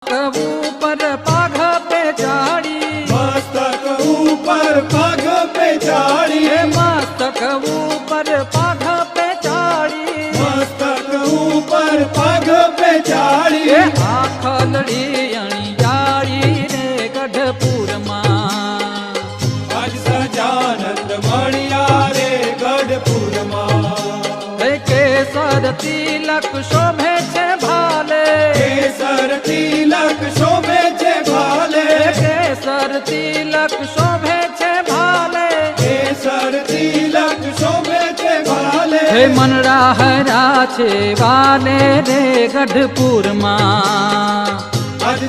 ऊपर पाघ पे चाड़ी, मस्तक ऊपर पाघ पे चाड़ी, मस्तक ऊपर पाघ पे चाड़ी, मस्तक ऊपर पाघ पे चाड़ी। आखलड़ी अणियाड़ी रे गढ़पुर मां, आज सजानंद मणिया रे गढ़पुर मां। केसर तिलक शोभे छे भाले, केसर तिलक शोभे छे भाले, केसर तिलक शोभे छे भाले, केसर तिलक शोभे छे भाले। हे मनरा हरा छे वाले रे गढ़पुर मां, आज